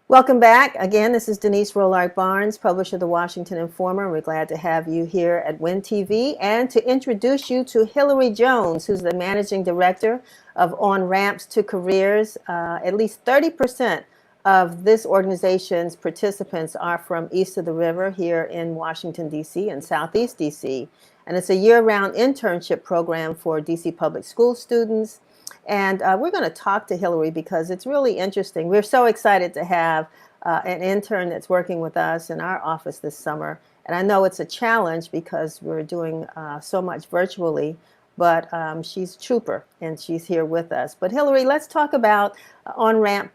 Welcome back. Again, this is Denise Rollard Barnes, publisher of the Washington Informer. We're glad to have you here at WIN TV and to introduce you to Hilary Jones, who's the managing director of Onramps to Careers. At least 30% of this organization's participants are from east of the river here in Washington, D.C. and Southeast D.C. And it's a year-round internship program for D.C. public school students. And we're going to talk to Hilary because it's really interesting. We're so excited to have an intern that's working with us in our office this summer. And I know it's a challenge because we're doing so much virtually, but she's a trooper and she's here with us. But Hilary, let's talk about Onramp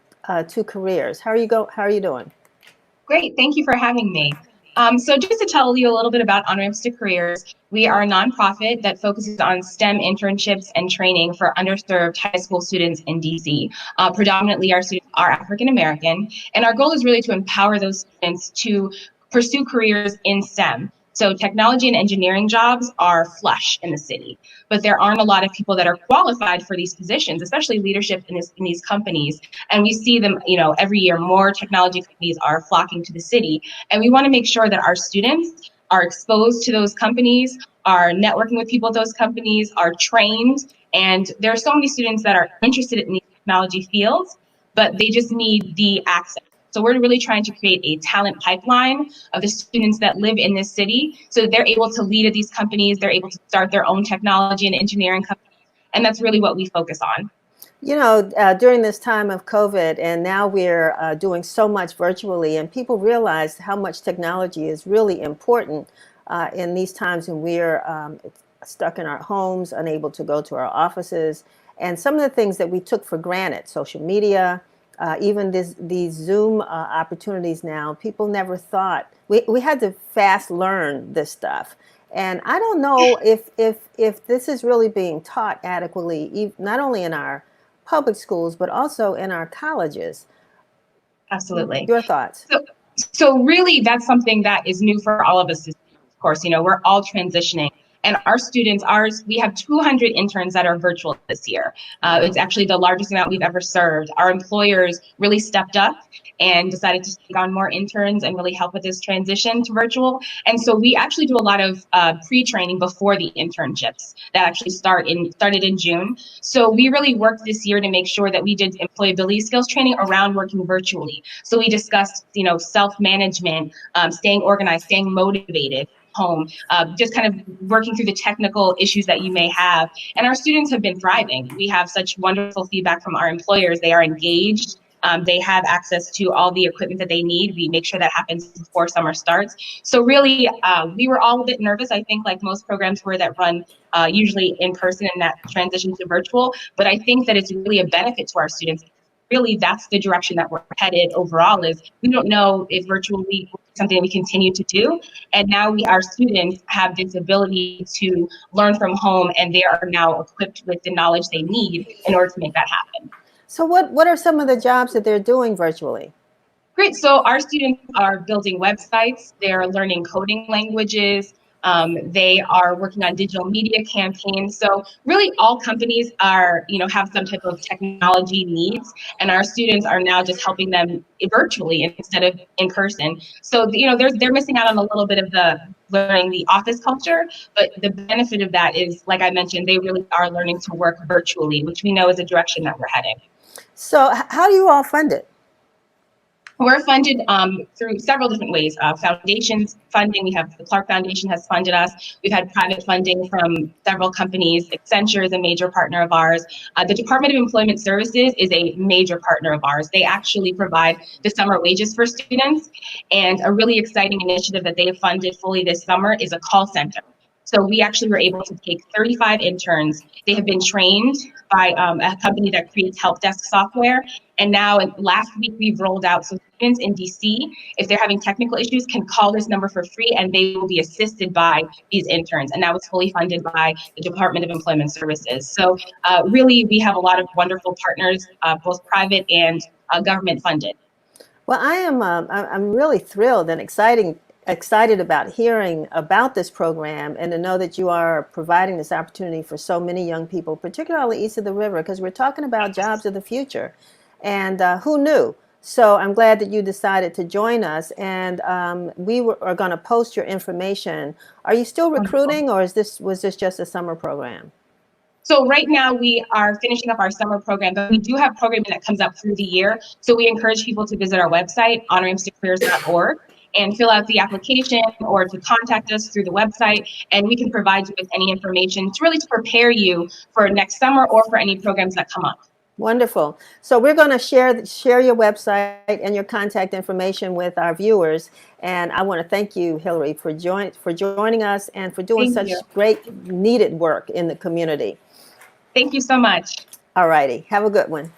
to Careers. How are you doing? Great, thank you for having me. So just to tell you a little bit about Onramps to Careers, we are a nonprofit that focuses on STEM internships and training for underserved high school students in DC. Predominantly our students are African American, and our goal is really to empower those students to pursue careers in STEM. So technology and engineering jobs are flush in the city, but there aren't a lot of people that are qualified for these positions, especially leadership in these companies. And we see them, every year more technology companies are flocking to the city. And we want to make sure that our students are exposed to those companies, are networking with people at those companies, are trained. And there are so many students that are interested in these technology fields, but they just need the access. So we're really trying to create a talent pipeline of the students that live in this city so that they're able to lead at these companies, they're able to start their own technology and engineering companies. And that's really what we focus on. During this time of COVID, and now we're doing so much virtually, and people realize how much technology is really important in these times when we're stuck in our homes, unable to go to our offices. And some of the things that we took for granted, social media, even these Zoom opportunities now, people never thought. We had to fast learn this stuff. And I don't know if this is really being taught adequately, not only in our public schools, but also in our colleges. Absolutely. Your thoughts? So really, that's something that is new for all of us. Of course, we're all transitioning. And our students, we have 200 interns that are virtual this year. It's actually the largest amount we've ever served. Our employers really stepped up and decided to take on more interns and really help with this transition to virtual. And so we actually do a lot of pre-training before the internships that actually started in June. So we really worked this year to make sure that we did employability skills training around working virtually. So we discussed, self-management, staying organized, staying motivated, home, just kind of working through the technical issues that you may have. And our students have been thriving. We have such wonderful feedback from our employers. They are engaged. They have access to all the equipment that they need. We make sure that happens before summer starts. So really, we were all a bit nervous, I think, like most programs were that run usually in person and that transition to virtual. But I think that it's really a benefit to our students. Really, that's the direction that we're headed overall. Is we don't know if virtual will be something we continue to do. And now our students have this ability to learn from home, and they are now equipped with the knowledge they need in order to make that happen. So what are some of the jobs that they're doing virtually? Great. So our students are building websites. They're learning coding languages. They are working on digital media campaigns. So really all companies have some type of technology needs, and our students are now just helping them virtually instead of in person. So, they're missing out on a little bit of the learning the office culture, but the benefit of that is, like I mentioned, they really are learning to work virtually, which we know is a direction that we're heading. So how do you all fund it? We're funded through several different ways. Foundations funding, we have the Clark Foundation has funded us. We've had private funding from several companies. Accenture is a major partner of ours. The Department of Employment Services is a major partner of ours. They actually provide the summer wages for students. And a really exciting initiative that they have funded fully this summer is a call center. So we actually were able to take 35 interns. They have been trained by a company that creates help desk software. And now last week we've rolled out, so students in DC, if they're having technical issues, can call this number for free and they will be assisted by these interns. And that was fully funded by the Department of Employment Services. So really, we have a lot of wonderful partners, both private and government funded. Well, I'm really thrilled and excited about hearing about this program and to know that you are providing this opportunity for so many young people, particularly east of the river, because we're talking about jobs of the future. And who knew So I'm glad that you decided to join us, and are going to post your information. Are you still Wonderful. recruiting, or was this just a summer program? So right now we are finishing up our summer program, but we do have programming that comes up through the year. So we encourage people to visit our website, onrampscareers.org, and fill out the application or to contact us through the website, and we can provide you with any information to really to prepare you for next summer or for any programs that come up. Wonderful. So we're going to share your website and your contact information with our viewers. And I want to thank you, Hilary, for joining us and for doing Thank such you. great needed work in the community. Thank you so much. All righty. Have a good one.